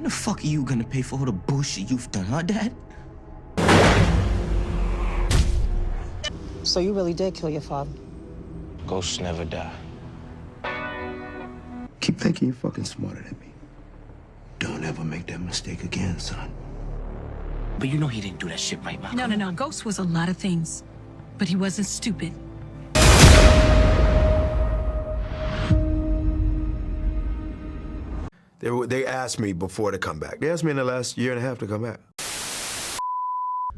the fuck are you gonna pay for all the bullshit you've done, huh, Dad? So you really did kill your father? Ghosts never die. Keep thinking you're fucking smarter than me. Don't ever make that mistake again, son. But you know he didn't do that shit right, Malcolm. No. Ghost was a lot of things, but he wasn't stupid. They asked me before to come back. They asked me in the last year and a half to come back.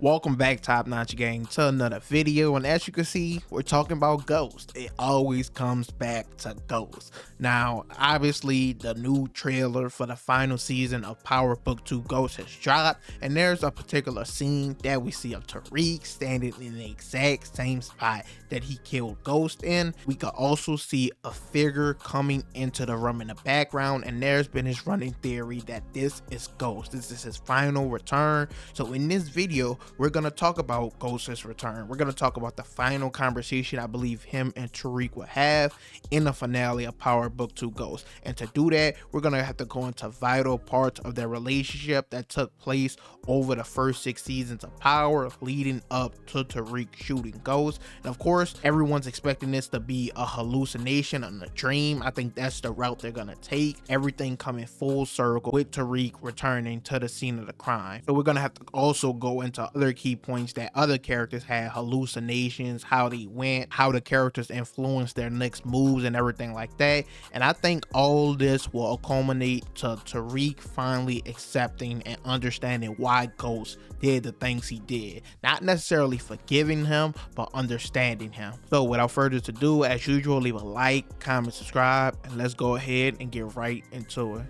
Welcome back, Top Notch Gang, to another video, and as you can see, we're talking about Ghost. It always comes back to Ghost. Now, obviously, the new trailer for the final season of Power Book 2 Ghost has dropped, and there's a particular scene that we see of Tariq standing in the exact same spot that he killed Ghost in. We could also see a figure coming into the room in the background, and there's been this running theory that this is Ghost. This is his final return. So in this video, we're going to talk about Ghost's return. We're going to talk about the final conversation I believe him and Tariq will have in the finale of Power Book 2 Ghost. And to do that, we're going to have to go into vital parts of their relationship that took place over the first 6 seasons of Power, leading up to Tariq shooting Ghost. And of course, everyone's expecting this to be a hallucination and a dream. I think that's the route they're going to take. Everything coming full circle with Tariq returning to the scene of the crime. So we're going to have to also go into other key points that other characters had, hallucinations, how they went, how the characters influenced their next moves and everything like that. And I think all this will culminate to Tariq finally accepting and understanding why Ghost did the things he did. Not necessarily forgiving him, but understanding him. So without further ado, as usual, leave a like, comment, subscribe, and let's go ahead and get right into it.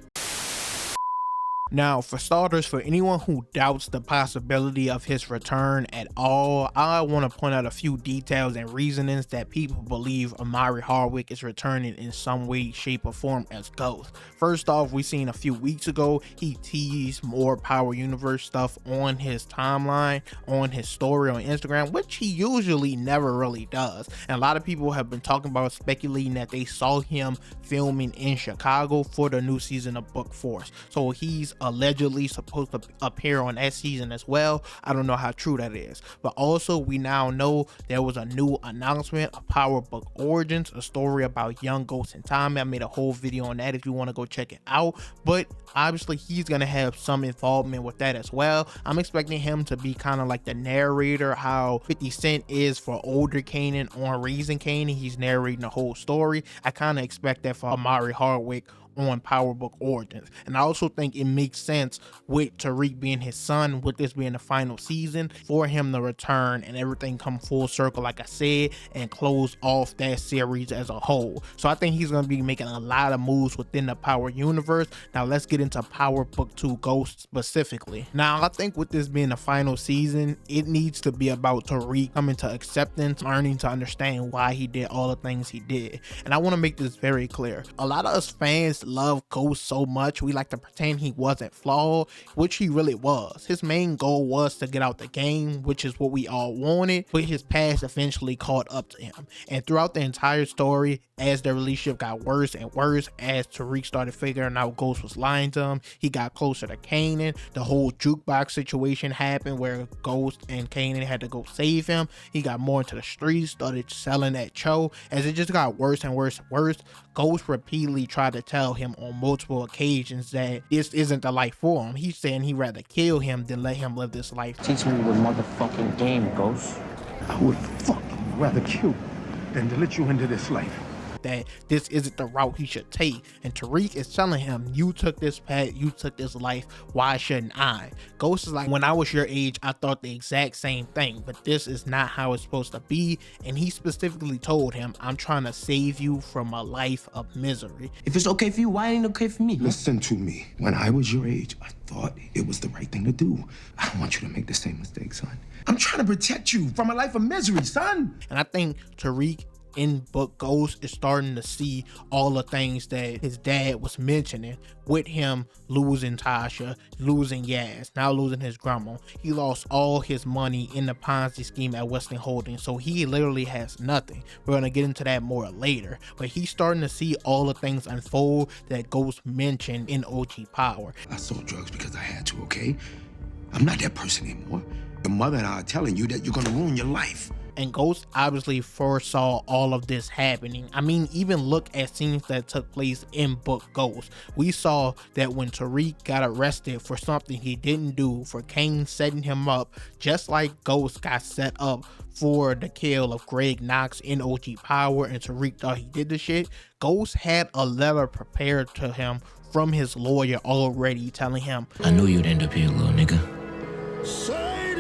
Now, for starters, for anyone who doubts the possibility of his return at all, I want to point out a few details and reasonings that people believe Omari Hardwick is returning in some way, shape, or form as Ghost. First off, we seen a few weeks ago, he teased more Power Universe stuff on his timeline, on his story on Instagram, which he usually never really does. And a lot of people have been talking about, speculating that they saw him filming in Chicago for the new season of Book Force. So he's allegedly supposed to appear on that season as well. I don't know how true that is, but also we now know there was a new announcement of Power Book Origins, a story about young Ghost and Tommy. I made a whole video on that if you want to go check it out, but obviously he's gonna have some involvement with that as well. I'm expecting him to be kind of like the narrator, how 50 Cent is for older Kanan on Raising Kanan. He's narrating the whole story. I kind of expect that for Omari Hardwick on Power Book Origins. And I also think it makes sense with Tariq being his son, with this being the final season, for him to return and everything come full circle, like I said, and close off that series as a whole. So I think he's going to be making a lot of moves within the Power universe. Now let's get into Power Book 2 Ghost specifically. Now I think with this being the final season, it needs to be about Tariq coming to acceptance, learning to understand why he did all the things he did. And I want to make this very clear. A lot of us fans love Ghost so much, we like to pretend he wasn't flawed, which he really was. His main goal was to get out the game, which is what we all wanted, but his past eventually caught up to him. And throughout the entire story, as their relationship got worse and worse, as Tariq started figuring out Ghost was lying to him, he got closer to Kanan. The whole jukebox situation happened where Ghost and Kanan had to go save him. He got more into the streets, started selling that cho. As it just got worse and worse and worse, Ghost repeatedly tried to tell him on multiple occasions that this isn't the life for him. He's saying he'd rather kill him than let him live this life. Teach me the motherfucking game, Ghost. I would fucking rather kill than to let you into this life. That this isn't the route he should take, and Tariq is telling him, you took this path, you took this life, why shouldn't I? Ghost is like, when I was your age, I thought the exact same thing, but this is not how it's supposed to be. And he specifically told him, I'm trying to save you from a life of misery. If it's okay for you, why ain't it okay for me? Listen to me. When I was your age, I thought it was the right thing to do. I don't want you to make the same mistake, son. I'm trying to protect you from a life of misery, son. And I think Tariq in book Ghost is starting to see all the things that his dad was mentioning, with him losing Tasha, losing Yaz, now losing his grandma. He lost all his money in the Ponzi scheme at Western Holdings, so he literally has nothing. We're gonna get into that more later, but he's starting to see all the things unfold that Ghost mentioned in OG Power. I sold drugs because I had to, okay? I'm not that person anymore. Your mother and I are telling you that you're gonna ruin your life. And Ghost obviously foresaw all of this happening. I mean, even look at scenes that took place in book Ghost. We saw that when Tariq got arrested for something he didn't do, for Kane setting him up, just like Ghost got set up for the kill of Greg Knox in OG Power, and Tariq thought he did the shit, Ghost had a letter prepared to him from his lawyer already, telling him, I knew you'd end up here, little nigga.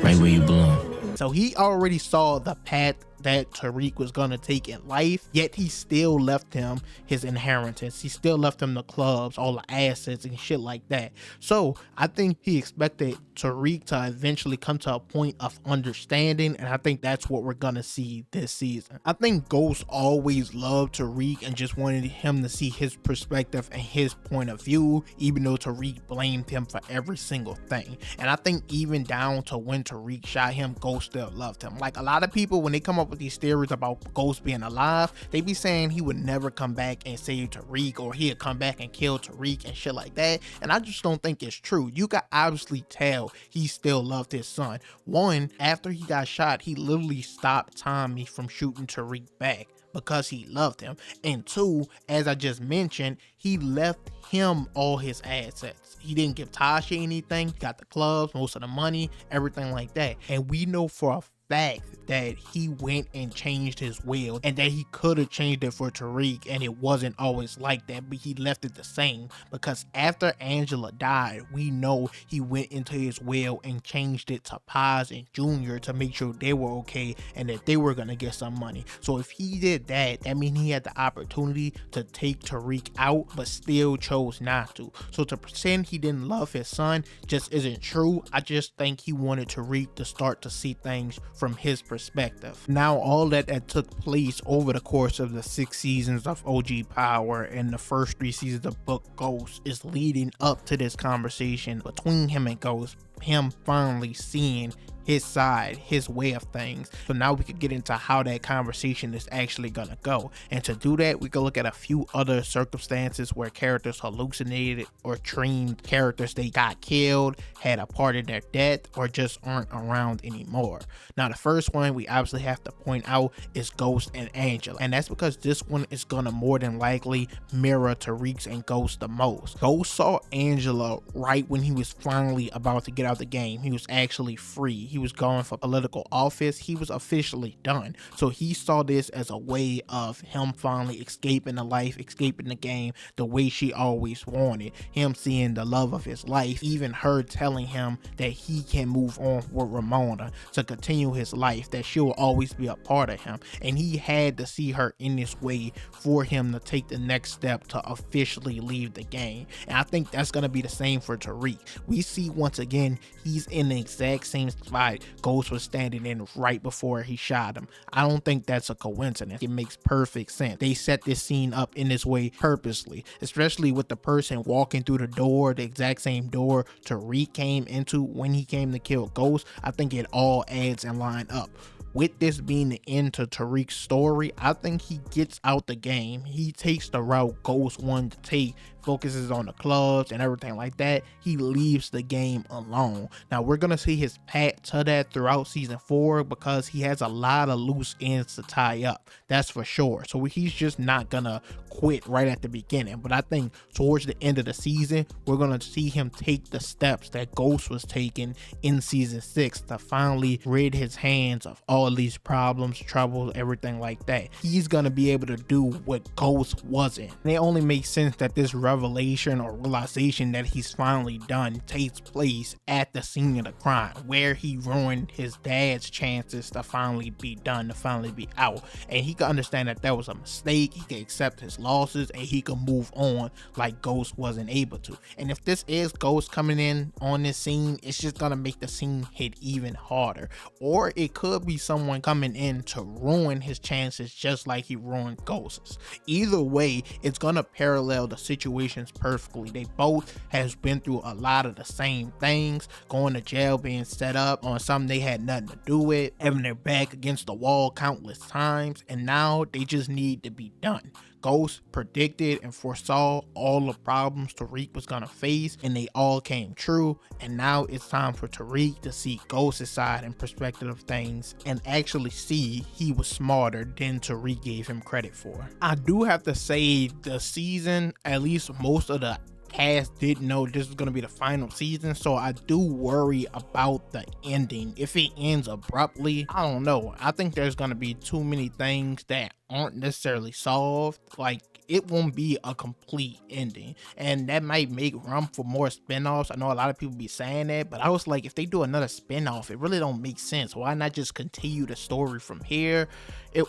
Right where you belong. So he already saw the path that Tariq was gonna take in life, yet he still left him his inheritance. He still left him the clubs, all the assets and shit like that. So I think he expected Tariq to eventually come to a point of understanding, and I think that's what we're gonna see this season. I think Ghost always loved Tariq and just wanted him to see his perspective and his point of view, even though Tariq blamed him for every single thing. And I think even down to when Tariq shot him, Ghost still loved him. Like, a lot of people, when they come up with these theories about Ghost being alive, they be saying he would never come back and save Tariq, or he'd come back and kill Tariq and shit like that. And I just don't think it's true. You can obviously tell he still loved his son. One, after he got shot, he literally stopped Tommy from shooting Tariq back because he loved him. And two, as I just mentioned, he left him all his assets. He didn't give Tasha anything. He got the clubs, most of the money, everything like that. And we know for a fact that he went and changed his will, and that he could have changed it for Tariq, and it wasn't always like that, but he left it the same, because after Angela died, we know he went into his will and changed it to Paz and Junior to make sure they were okay and that they were gonna get some money. So if he did that, that means he had the opportunity to take Tariq out, but still chose not to. So to pretend he didn't love his son just isn't true. I just think he wanted Tariq to start to see things from his perspective. Now, all that took place over the course of the 6 seasons of OG Power and the first 3 seasons of book Ghost is leading up to this conversation between him and Ghost, him finally seeing his side, his way of things. So now we could get into how that conversation is actually gonna go. And to do that, we can look at a few other circumstances where characters hallucinated or dreamed characters they got killed, had a part in their death, or just aren't around anymore. Now, the first one we obviously have to point out is Ghost and Angela. And that's because this one is gonna more than likely mirror Tariq's and Ghost the most. Ghost saw Angela right when he was finally about to get out the game. He was actually free. He was going for political office. He was officially done. So he saw this as a way of him finally escaping the life, escaping the game the way she always wanted. Him seeing the love of his life, even her telling him that he can move on with Ramona to continue his life, that she will always be a part of him. And he had to see her in this way for him to take the next step to officially leave the game. And I think that's going to be the same for Tariq. We see once again, he's in the exact same spot Ghost was standing in right before he shot him. I don't think that's a coincidence. It makes perfect sense. They set this scene up in this way purposely, especially with the person walking through the door, the exact same door Tariq came into when he came to kill Ghost. I think it all adds and line up. With this being the end to Tariq's story, I think he gets out the game. He takes the route Ghost wanted to take, focuses on the clubs and everything like that. He leaves the game alone. Now, we're going to see his path to that throughout season 4 because he has a lot of loose ends to tie up. That's for sure. So he's just not going to quit right at the beginning. But I think towards the end of the season, we're going to see him take the steps that Ghost was taking in season 6 to finally rid his hands of all these problems, troubles, everything like that. He's going to be able to do what Ghost wasn't. And it only makes sense that this revelation revelation or realization that he's finally done takes place at the scene of the crime, where he ruined his dad's chances to finally be done, to finally be out. And he can understand that was a mistake, he can accept his losses, and he can move on like Ghost wasn't able to. And if this is Ghost coming in on this scene, it's just gonna make the scene hit even harder. Or it could be someone coming in to ruin his chances just like he ruined Ghost's. Either way, it's gonna parallel the situations perfectly. They both has been through a lot of the same things, going to jail, being set up on something they had nothing to do with, having their back against the wall countless times, and now they just need to be done. Ghost predicted and foresaw all the problems Tariq was gonna face, and they all came true. And now it's time for Tariq to see Ghost's side and perspective of things and actually see he was smarter than Tariq gave him credit for. I do have to say the season, at least most of the cast didn't know this was going to be the final season, so I do worry about the ending. If it ends abruptly, I don't know. I think there's going to be too many things that aren't necessarily solved. Like, it won't be a complete ending, and that might make room for more spin-offs. I know a lot of people be saying that, but I was like, if they do another spin-off, it really don't make sense. Why not just continue the story from here?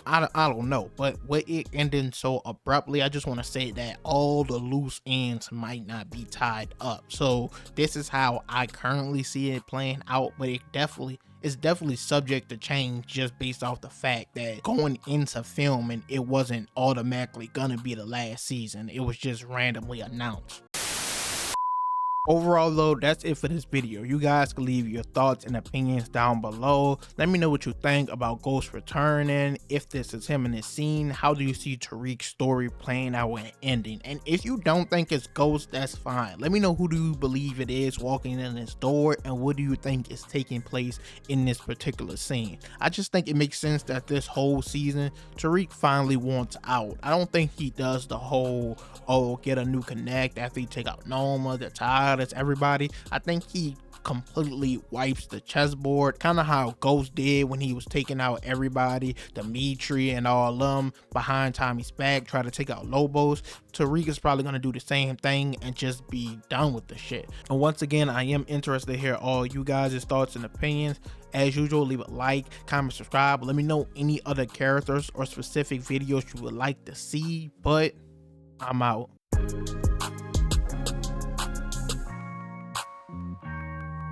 I don't know, but with it ending so abruptly, I just want to say that all the loose ends might not be tied up. So this is how I currently see it playing out, but it's definitely subject to change just based off the fact that going into filming, it wasn't automatically gonna be the last season. It was just randomly announced. Overall though, that's it for this video. You guys can leave your thoughts and opinions down below. Let me know what you think about Ghost returning, if this is him in this scene. How do you see Tariq's story playing out and ending? And if you don't think it's Ghost, that's fine. Let me know who do you believe it is walking in this door, and what do you think is taking place in this particular scene. I just think it makes sense that this whole season Tariq finally wants out. I don't think he does the whole, oh, get a new connect after he take out Noma, the Tired, everybody. I think he completely wipes the chessboard, kind of how Ghost did when he was taking out everybody, Dimitri and all them behind Tommy's back, try to take out Lobos. Tariq is probably going to do the same thing and just be done with the shit. And once again, I am interested to hear all you guys' thoughts and opinions. As usual, leave a like, comment, subscribe. Let me know any other characters or specific videos you would like to see, but I'm out.